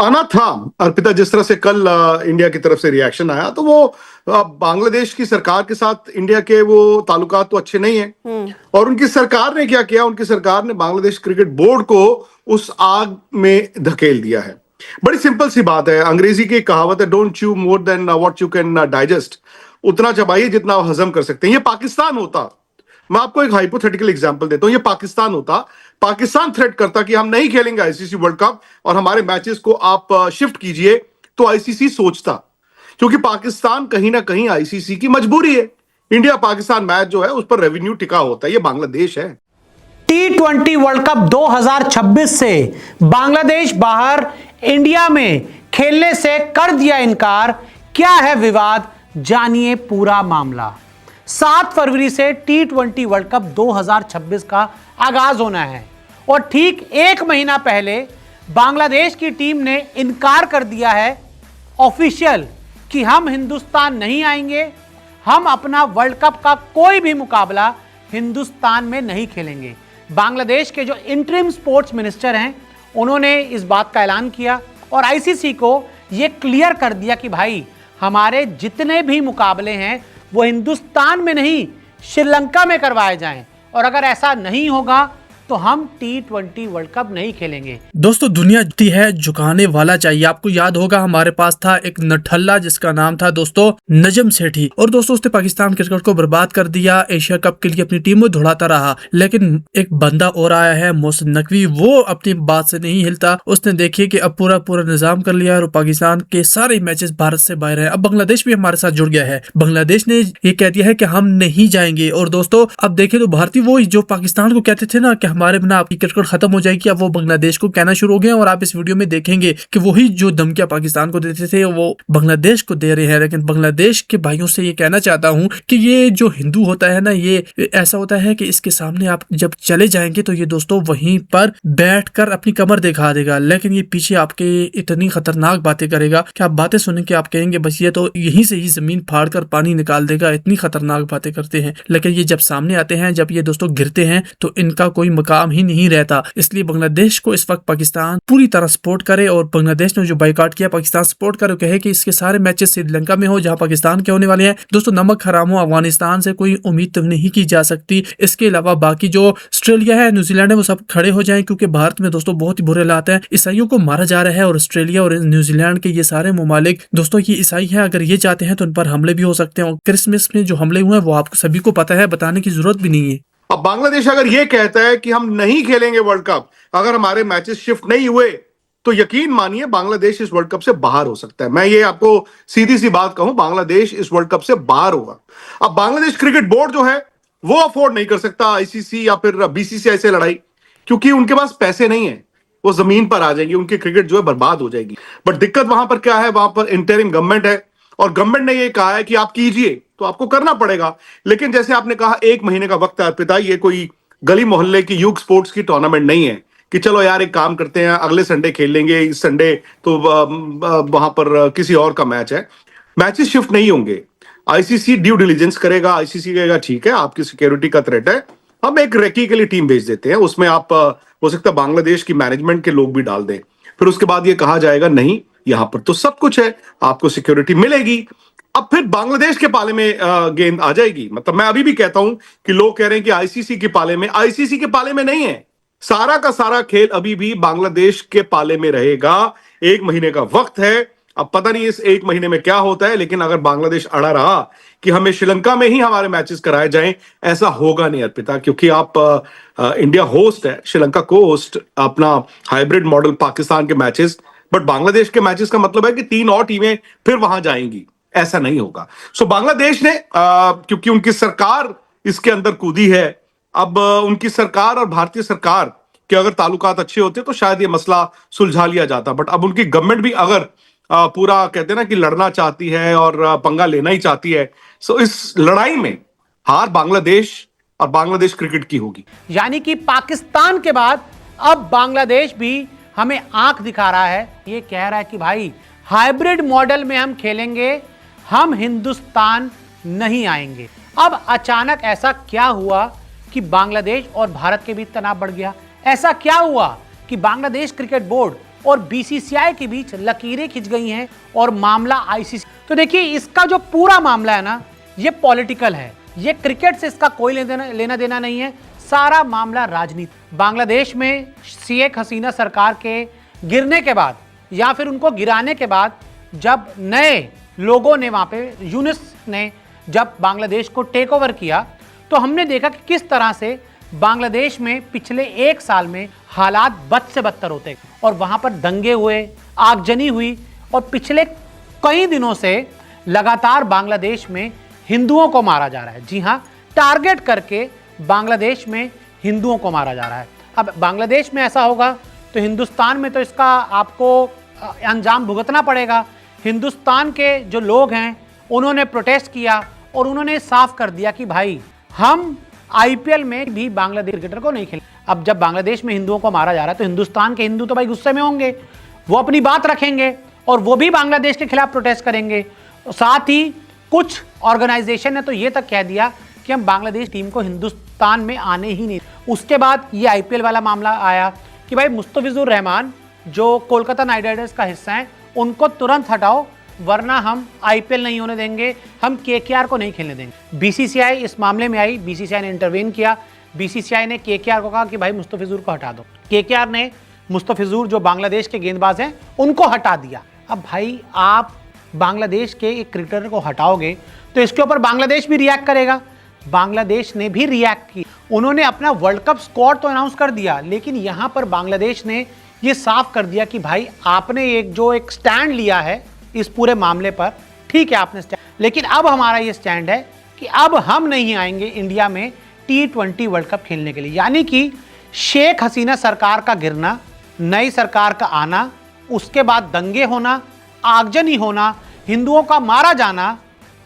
आना था अर्पिता। जिस तरह से कल इंडिया की तरफ से रिएक्शन आया, तो वो बांग्लादेश की सरकार के साथ इंडिया के वो ताल्लुकात तो अच्छे नहीं है। और उनकी सरकार ने क्या किया, उनकी सरकार ने बांग्लादेश क्रिकेट बोर्ड को उस आग में धकेल दिया है। बड़ी सिंपल सी बात है, अंग्रेजी की कहावत है, don't chew more than what you can digest. उतना चबाइए जितना आप हजम कर सकते हैं। ये पाकिस्तान होता, मैं आपको एक हाइपोथेटिकल एग्जांपल देता हूं, ये पाकिस्तान होता, पाकिस्तान थ्रेट करता कि हम नहीं खेलेंगे आईसीसी वर्ल्ड कप और हमारे मैचेस को आप शिफ्ट कीजिए, तो आईसीसी सोचता। क्योंकि पाकिस्तान कहीं ना कहीं आईसीसी की मजबूरी है। इंडिया पाकिस्तान मैच जो है उस पर रेवेन्यू टिका होता है, ये बांग्लादेश है। T20 वर्ल्ड कप 2026 से बांग्लादेश बाहर, इंडिया में खेलने से कर दिया इनकार। क्या है विवाद, जानिए पूरा मामला। 7 फरवरी से T20 वर्ल्ड कप 2026 का आगाज होना है और ठीक 1 महीना पहले बांग्लादेश की टीम ने इनकार कर दिया है ऑफिशियल कि हम हिंदुस्तान नहीं आएंगे, हम अपना वर्ल्ड कप का कोई भी मुकाबला हिंदुस्तान में नहीं खेलेंगे। बांग्लादेश के जो इंटरिम स्पोर्ट्स मिनिस्टर हैं, उन्होंने इस बात का ऐलान किया और आईसीसी को यह क्लियर कर दिया कि भाई हमारे जितने भी मुकाबले हैं वो हिंदुस्तान में नहीं, श्रीलंका में करवाए जाएं, और अगर ऐसा नहीं होगा तो हम T20 वर्ल्ड कप नहीं खेलेंगे। दोस्तों, दुनिया जीती है, झुकाने वाला चाहिए। आपको याद होगा हमारे पास था एक नठल्ला जिसका नाम था दोस्तों नजम सेठी, और दोस्तों उसने पाकिस्तान क्रिकेट को बर्बाद कर दिया, एशिया कप के लिए अपनी टीम में दौड़ाता रहा। लेकिन एक बंदा और आया है मोहसिन नकवी, वो अपनी बात से नहीं हिलता। उसने देखिए कि अब पूरा निजाम कर लिया है और पाकिस्तान के सारे मैचेस भारत से बाहर है। अब बांग्लादेश भी हमारे साथ जुड़ गया है। बांग्लादेश ने ये कह दिया है कि हम नहीं जाएंगे। और दोस्तों अब देखें तो भारतीय वो जो पाकिस्तान को कहते थे ना कि हमारे बिना आपकी क्रिकेट खत्म हो जाएगी, अब वो बांग्लादेश को कहना शुरू हो गए। और आप इस वीडियो में देखेंगे कि वही जो धमकियां पाकिस्तान को देते थे वो बांग्लादेश को दे रहे हैं। लेकिन बांग्लादेश के भाइयों से ये कहना चाहता हूं कि ये जो हिंदू होता है ना, ये ऐसा होता है कि इसके सामने आप जब चले जाएंगे तो ये दोस्तों वहीं पर बैठकर अपनी कमर दिखा देगा, लेकिन ये पीछे आपके इतनी खतरनाक बातें करेगा कि आप बातें सुन के आप कहेंगे बस ये तो यहीं से ही जमीन फाड़ कर पानी निकाल देगा। इतनी खतरनाक बातें करते हैं, लेकिन ये जब सामने आते हैं, जब ये दोस्तों गिरते हैं तो इनका कोई मकाम ही नहीं रहता। इसलिए बांग्लादेश को इस वक्त पाकिस्तान पूरी तरह सपोर्ट करे, और बांग्लादेश ने जो बाइकआउट किया पाकिस्तान सपोर्ट करे, कहे कि इसके सारे मैचेस श्रीलंका में हो जहां पाकिस्तान के होने वाले हैं। दोस्तों नमक हराम हो, अफगानिस्तान से कोई उम्मीद तो नहीं की जा सकती। इसके अलावा बाकी जो ऑस्ट्रेलिया है, न्यूजीलैंड है, वो सब खड़े हो जाएं, क्योंकि भारत में दोस्तों बहुत ही बुरे हालात है, ईसाइयों को मारा जा रहा है। और ऑस्ट्रेलिया और न्यूजीलैंड के ये सारे ममालिक दोस्तों ये ईसाई है, अगर ये चाहते हैं तो उन पर हमले भी हो सकते हैं। और क्रिसमस में जो हमले हुए हैं वो आपको सभी को पता है, बताने की जरूरत भी नहीं है। अब बांग्लादेश अगर ये कहता है कि हम नहीं खेलेंगे वर्ल्ड कप अगर हमारे मैचेस शिफ्ट नहीं हुए, तो यकीन मानिए बांग्लादेश इस वर्ल्ड कप से बाहर हो सकता है। मैं ये आपको सीधी सी बात कहूं, बांग्लादेश इस वर्ल्ड कप से बाहर होगा। अब बांग्लादेश क्रिकेट बोर्ड जो है वो अफोर्ड नहीं कर सकता आईसीसी या फिर बीसीसीआई से लड़ाई, क्योंकि उनके पास पैसे नहीं है। वो जमीन पर आ जाएंगे, उनकी क्रिकेट जो है बर्बाद हो जाएगी। बट दिक्कत वहां पर क्या है, वहां पर इंटरिम गवर्नमेंट है और गवर्नमेंट ने ये कहा है कि आप कीजिए, तो आपको करना पड़ेगा। लेकिन जैसे आपने कहा 1 महीने का वक्त है अर्पिता, ये कोई गली मोहल्ले की यूथ स्पोर्ट्स की टूर्नामेंट नहीं है कि चलो यार एक काम करते हैं अगले संडे खेल लेंगे, इस संडे तो वहां पर किसी और का मैच है। मैचेस शिफ्ट नहीं होंगे। आईसीसी ड्यू डिलीजेंस करेगा, आईसीसी कहेगा ठीक है आपकी सिक्योरिटी का थ्रेट है, हम एक रेकी के लिए टीम भेज देते हैं, उसमें आप हो सकता है बांग्लादेश की मैनेजमेंट के लोग भी डाल दें। फिर उसके बाद ये कहा जाएगा नहीं यहां पर तो सब कुछ है, आपको सिक्योरिटी मिलेगी। अब फिर बांग्लादेश के पाले में गेंद आ जाएगी। मतलब मैं अभी भी कहता हूं कि लोग कह रहे हैं कि आईसीसी के पाले में, आईसीसी के पाले में नहीं है। सारा का सारा खेल अभी भी बांग्लादेश के पाले में रहेगा। 1 महीने का वक्त है। अब पता नहीं इस 1 महीने में क्या होता है, लेकिन अगर बांग्लादेश अड़ा रहा कि हमें श्रीलंका में ही हमारे मैचेस कराए जाएं, ऐसा होगा नहीं अर्पिता, क्योंकि आप इंडिया होस्ट है, श्रीलंका को होस्ट, अपना हाइब्रिड मॉडल पाकिस्तान के मैचेस, बट बांग्लादेश के मैचेस का मतलब है कि 3 और टीमें फिर वहां जाएंगी। ऐसा नहीं होगा। सो बांग्लादेश ने क्योंकि उनकी सरकार इसके अंदर कूदी है, अब उनकी सरकार और भारतीय सरकार के अगर ताल्लुकात अच्छे होते तो शायद ये मसला सुलझा लिया जाता। बट अब उनकी गवर्नमेंट भी अगर पूरा कहते हैं ना कि लड़ना चाहती है और पंगा लेना ही चाहती है, सो इस लड़ाई में हार बांग्लादेश और बांग्लादेश क्रिकेट की होगी। यानी कि पाकिस्तान के बाद अब बांग्लादेश भी हमें आंख दिखा रहा है, ये कह रहा है कि भाई हाइब्रिड मॉडल में हम खेलेंगे, हम हिंदुस्तान नहीं आएंगे। अब अचानक ऐसा क्या हुआ कि बांग्लादेश और भारत के बीच तनाव बढ़ गया? ऐसा क्या हुआ कि बांग्लादेश क्रिकेट बोर्ड और बीसीसीआई के बीच लकीरें खिंच गई हैं और मामला आईसीसी। तो देखिए, इसका जो पूरा मामला है ना, ये पॉलिटिकल है, ये क्रिकेट से इसका कोई लेना देना नहीं है, सारा मामला राजनीति। बांग्लादेश में शेख हसीना सरकार के गिरने के बाद या फिर उनको गिराने के बाद जब नए लोगों ने वहां पे यूनिस ने जब बांग्लादेश को टेक ओवर किया, तो हमने देखा कि किस तरह से बांग्लादेश में पिछले 1 साल में हालात बद से बदतर होते और वहां पर दंगे हुए, आगजनी हुई और पिछले कई दिनों से लगातार बांग्लादेश में हिंदुओं को मारा जा रहा है। जी हां, टारगेट करके बांग्लादेश में हिंदुओं को मारा जा रहा है। अब बांग्लादेश में ऐसा होगा तो हिंदुस्तान में तो इसका आपको अंजाम भुगतना पड़ेगा। हिंदुस्तान के जो लोग हैं उन्होंने प्रोटेस्ट किया और उन्होंने साफ कर दिया कि भाई हम आईपीएल में भी बांग्लादेश क्रिकेटर को नहीं खेलें। अब जब बांग्लादेश में हिंदुओं को मारा जा रहा है तो हिंदुस्तान के हिंदू तो भाई गुस्से में होंगे, वो अपनी बात रखेंगे और वो भी बांग्लादेश के खिलाफ प्रोटेस्ट करेंगे। साथ ही कुछ ऑर्गेनाइजेशन ने तो ये तक कह दिया कि हम बांग्लादेश टीम को हिंदुस्तान में आने ही नहीं। उसके बाद ये आईपीएल वाला मामला आया कि भाई मुस्तफिजुर रहमान जो कोलकाता नाइट राइडर्स का हिस्सा है उनको तुरंत हटाओ, वरना हम आईपीएल नहीं होने देंगे, हम केकेआर को नहीं खेलने देंगे। बीसीसीआई इस मामले में आई, बीसीसीआई ने इंटरवेन किया। बीसीसीआई ने केकेआर को कहा कि भाई मुस्तफिजुर को हटा दो। केकेआर ने मुस्तफिजुर जो बांग्लादेश के गेंदबाज हैं उनको हटा दिया। अब भाई आप बांग्लादेश के एक क्रिकेटर को हटाओगे तो इसके ऊपर बांग्लादेश भी रिएक्ट करेगा। बांग्लादेश ने भी रिएक्ट की, उन्होंने अपना वर्ल्ड कप स्क्वाड तो अनाउंस कर दिया, लेकिन यहां पर बांग्लादेश ने यह साफ कर दिया कि भाई आपने एक स्टैंड लिया है इस पूरे मामले पर, ठीक है आपने स्टैंड, लेकिन अब हमारा ये स्टैंड है कि अब हम नहीं आएंगे इंडिया में T20 वर्ल्ड कप खेलने के लिए। यानी कि शेख हसीना सरकार का गिरना, नई सरकार का आना, उसके बाद दंगे होना, आगजनी होना, हिंदुओं का मारा जाना,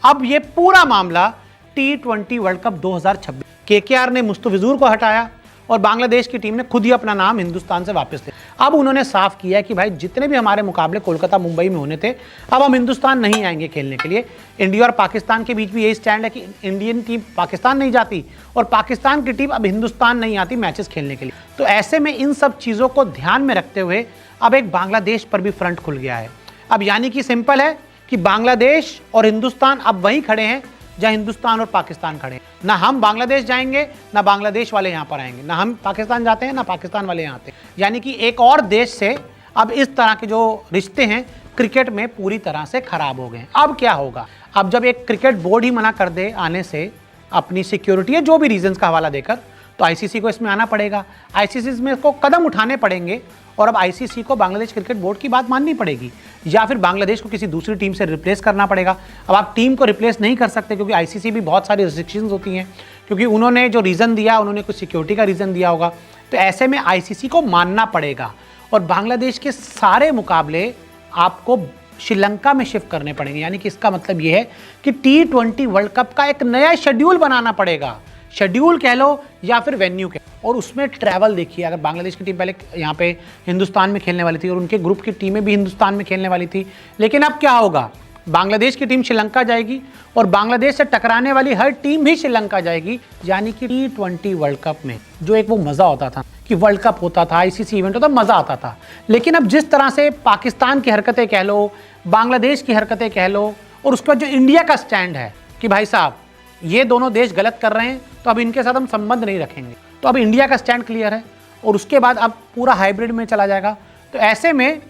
अब ये पूरा मामला T20 वर्ल्ड कप 2026। केकेआर ने मुस्तफिजुर को हटाया और बांग्लादेश की टीम ने खुद ही अपना नाम हिंदुस्तान से वापस लिया। अब उन्होंने साफ किया कि भाई जितने भी हमारे मुकाबले कोलकाता मुंबई में होने थे, अब हम हिंदुस्तान नहीं आएंगे खेलने के लिए। इंडिया और पाकिस्तान के बीच भी यही स्टैंड है कि इंडियन टीम पाकिस्तान नहीं जाती और पाकिस्तान की टीम अब हिंदुस्तान नहीं आती मैचेस खेलने के लिए। तो ऐसे में इन सब चीज़ों को ध्यान में रखते हुए अब एक बांग्लादेश पर भी फ्रंट खुल गया है। अब यानी कि सिंपल है कि बांग्लादेश और हिंदुस्तान अब वहीं खड़े हैं जहां हिंदुस्तान और पाकिस्तान खड़े हैं। ना हम बांग्लादेश जाएंगे, ना बांग्लादेश वाले यहां पर आएंगे, ना हम पाकिस्तान जाते हैं, ना पाकिस्तान वाले यहां आते हैं। यानी कि एक और देश से अब इस तरह के जो रिश्ते हैं क्रिकेट में पूरी तरह से खराब हो गए हैं। अब क्या होगा? अब जब एक क्रिकेट बोर्ड ही मना कर दे आने से अपनी सिक्योरिटी या जो भी रीजंस का हवाला देकर, तो आईसीसी को इसमें आना पड़ेगा, आईसीसी में इसको कदम उठाने पड़ेंगे और अब आईसीसी को बांग्लादेश क्रिकेट बोर्ड की बात माननी पड़ेगी या फिर बांग्लादेश को किसी दूसरी टीम से रिप्लेस करना पड़ेगा। अब आप टीम को रिप्लेस नहीं कर सकते क्योंकि आईसीसी भी बहुत सारी रिस्ट्रिक्शंस होती हैं, क्योंकि उन्होंने जो रीज़न दिया उन्होंने कुछ सिक्योरिटी का रीज़न दिया होगा। तो ऐसे में आईसीसी को मानना पड़ेगा और बांग्लादेश के सारे मुकाबले आपको श्रीलंका में शिफ्ट करने पड़ेंगे। यानी कि इसका मतलब ये है कि T20 वर्ल्ड कप का एक नया शेड्यूल बनाना पड़ेगा, शेड्यूल कह लो या फिर वेन्यू कह, और उसमें ट्रैवल देखिए। अगर बांग्लादेश की टीम पहले यहाँ पे हिंदुस्तान में खेलने वाली थी और उनके ग्रुप की टीमें भी हिंदुस्तान में खेलने वाली थी, लेकिन अब क्या होगा? बांग्लादेश की टीम श्रीलंका जाएगी और बांग्लादेश से टकराने वाली हर टीम भी श्रीलंका जाएगी। यानी कि T20 वर्ल्ड कप में जो एक वो मज़ा होता था कि वर्ल्ड कप होता था, आईसीसी इवेंट होता, मज़ा आता था, लेकिन अब जिस तरह से पाकिस्तान की हरकतें कह लो, बांग्लादेश की हरकतें कह लो, और उसके बाद जो इंडिया का स्टैंड है कि भाई साहब ये दोनों देश गलत कर रहे हैं तो अब इनके साथ हम संबंध नहीं रखेंगे, तो अब इंडिया का स्टैंड क्लियर है और उसके बाद अब पूरा हाइब्रिड में चला जाएगा। तो ऐसे में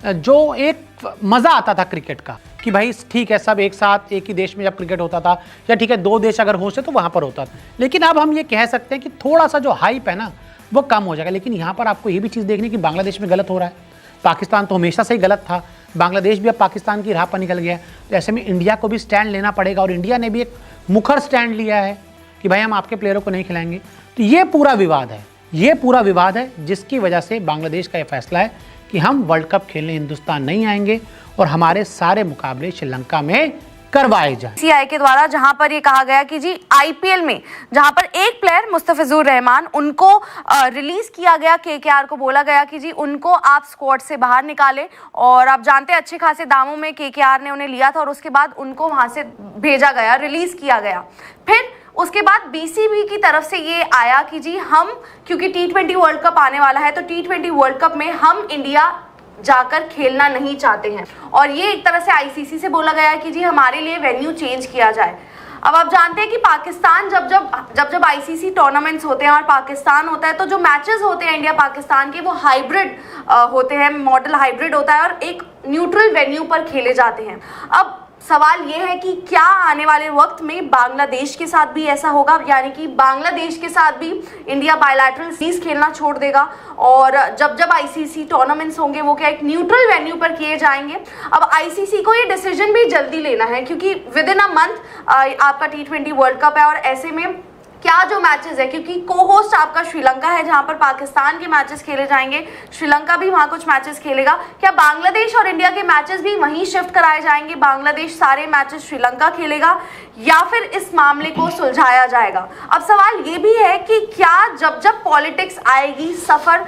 जो एक मज़ा आता था क्रिकेट का कि भाई ठीक है सब एक साथ एक ही देश में जब क्रिकेट होता था, या ठीक है 2 देश अगर हो से तो वहाँ पर होता था, लेकिन अब हम ये कह सकते हैं कि थोड़ा सा जो हाइप है ना वो कम हो जाएगा। लेकिन यहाँ पर आपको ये भी चीज़ देखनी कि बांग्लादेश में गलत हो रहा है, पाकिस्तान तो हमेशा से ही गलत था, बांग्लादेश भी अब पाकिस्तान की राह पर निकल गया है। तो ऐसे में इंडिया को भी स्टैंड लेना पड़ेगा और इंडिया ने भी एक मुखर स्टैंड लिया है कि भाई हम आपके प्लेयरों को नहीं खिलाएंगे। तो ये पूरा विवाद है, ये पूरा विवाद है जिसकी वजह से बांग्लादेश का ये फैसला है कि हम वर्ल्ड कप खेलने हिंदुस्तान नहीं आएंगे और हमारे सारे मुकाबले श्रीलंका में करवाए जाए। बीसीसीआई के द्वारा जहां पर ये कहा गया कि जी आईपीएल में जहां पर एक प्लेयर मुस्तफिजुर रहमान उनको रिलीज किया गया, केकेआर को बोला गया कि जी उनको आप स्क्वाड से बाहर निकालें, और आप जानते हैं अच्छे खासे दामों में केकेआर ने उन्हें लिया था और उसके बाद उनको वहां से भेजा गया, रिलीज किया गया। फिर उसके बाद बीसीबी की तरफ से ये आया कि जी हम क्योंकि T20 वर्ल्ड कप आने वाला है तो T20 वर्ल्ड कप में हम इंडिया जाकर खेलना नहीं चाहते हैं। और ये एक तरह से आईसीसी से बोला गया है कि जी हमारे लिए वेन्यू चेंज किया जाए। अब आप जानते हैं कि पाकिस्तान जब आईसीसी टूर्नामेंट्स होते हैं और पाकिस्तान होता है, तो जो मैचेस होते हैं इंडिया पाकिस्तान के वो हाइब्रिड होते हैं, मॉडल हाइब्रिड होता है और एक न्यूट्रल वेन्यू पर खेले जाते हैं। अब सवाल ये है कि क्या आने वाले वक्त में बांग्लादेश के साथ भी ऐसा होगा, यानी कि बांग्लादेश के साथ भी इंडिया बायलैटरल सीरीज खेलना छोड़ देगा और जब आईसीसी टूर्नामेंट्स होंगे वो क्या एक न्यूट्रल वेन्यू पर किए जाएंगे। अब आईसीसी को ये डिसीजन भी जल्दी लेना है क्योंकि विद इन अ मंथ आपका T20 वर्ल्ड कप है और ऐसे में क्या जो मैचेस है, क्योंकि को होस्ट आपका श्रीलंका है जहां पर पाकिस्तान के मैचेस खेले जाएंगे, श्रीलंका भी वहां कुछ मैचेस खेलेगा, क्या बांग्लादेश और इंडिया के मैचेस भी वहीं शिफ्ट कराए जाएंगे, बांग्लादेश सारे मैचेस श्रीलंका खेलेगा या फिर इस मामले को सुलझाया जाएगा। अब सवाल ये भी है कि क्या जब पॉलिटिक्स आएगी सफर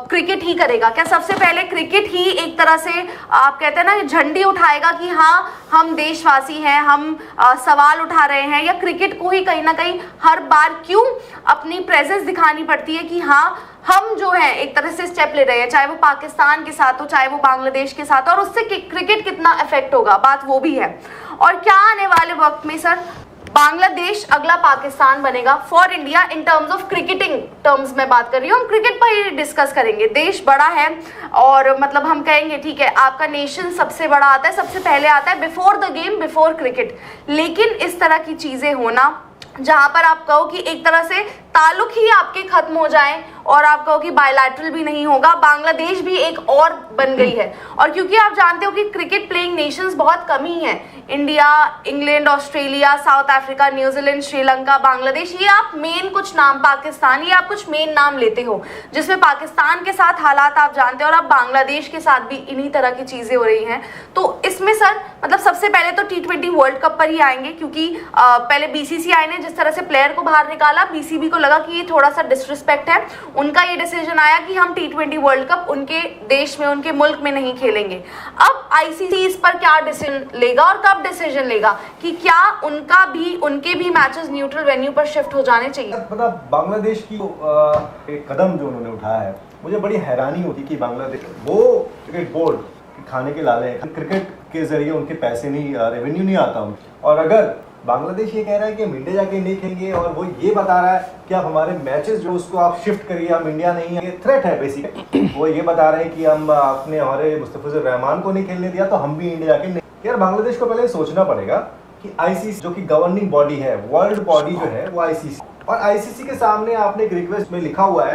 क्रिकेट ही करेगा, क्या सबसे पहले क्रिकेट ही एक तरह से आप कहते हैं ना झंडी उठाएगा कि हाँ हम देशवासी हैं, हम सवाल उठा रहे हैं, या क्रिकेट को ही कहीं ना कहीं हर बार क्यों अपनी प्रेजेंस दिखानी पड़ती है कि हाँ हम जो है एक तरह से स्टेप ले रहे हैं, चाहे वो पाकिस्तान के साथ हो चाहे वो बांग्लादेश के साथ, और उससे क्रिकेट कितना इफेक्ट होगा, बात वो भी है। और क्या आने वाले वक्त में सर बांग्लादेश अगला पाकिस्तान बनेगा for India in terms of cricketing terms में बात कर रही हूँ, हम क्रिकेट पर ही डिस्कस करेंगे। देश बड़ा है और मतलब हम कहेंगे ठीक है आपका नेशन सबसे बड़ा आता है, सबसे पहले आता है before the game, before cricket, लेकिन इस तरह की चीजें होना जहां पर आप कहो कि एक तरह से ताल्लुक ही आपके खत्म हो जाए और आप कहो कि बायलैटरल भी नहीं होगा, बांग्लादेश भी एक और बन गई है। और क्योंकि आप जानते हो कि क्रिकेट प्लेइंग नेशंस बहुत कम ही हैं, India, England, Australia, south Africa, New Zealand, Sri Lanka, Bangladesh, ये आप मेन कुछ नाम, पाकिस्तान, ये आप कुछ मेन नाम लेते हो जिसमें पाकिस्तान के साथ हालात आप जानते हो और आप बांग्लादेश के साथ भी इन्हीं तरह की चीजें हो रही हैं। तो इसमें सर मतलब सबसे पहले तो T20 वर्ल्ड कप पर ही आएंगे क्योंकि पहले BCCI ने जिस तरह से प्लेयर को बाहर निकाला, PCB को लगा कि ये थोड़ा सा डिसरिस्पेक्ट है, उनका ये डिसीजन आया कि हम T20 वर्ल्ड कप उनके देश में, उनके मुल्क में नहीं खेलेंगे। अब आईसीसी इस पर क्या डिसीजन लेगा और कब डिसीजन लेगा कि क्या उनके भी मैचेस न्यूट्रल वेन्यू पर शिफ्ट हो जाने चाहिए। मतलब बांग्लादेश की एक कदम जो उन्होंने उठाया है, मुझे बड़ी हैरानी होती कि बांग्लादेश वो क्रिकेट बोर्ड खाने के लाले हैं, क्रिकेट के जरिए उनके पैसे नहीं, रेवेन्यू नहीं आता उनको, और अगर बांग्लादेश ये कह रहा है कि हम इंडिया जाके नहीं खेलेंगे और वो ये बता रहा है कि आप हमारे मैचेस जो उसको आप शिफ्ट करिए, हम इंडिया नहीं है, ये थ्रेट है बेसिकली। वो ये बता रहे हैं कि हम आपने हमारे मुस्तफिजुर रहमान को नहीं खेलने दिया तो हम भी इंडिया जाके नहीं। यार बांग्लादेश को पहले सोचना पड़ेगा कि आईसीसी जो कि गवर्निंग बॉडी है, वर्ल्ड बॉडी जो है वो आईसीसी, और आईसीसी के सामने आपने एक रिक्वेस्ट में लिखा हुआ है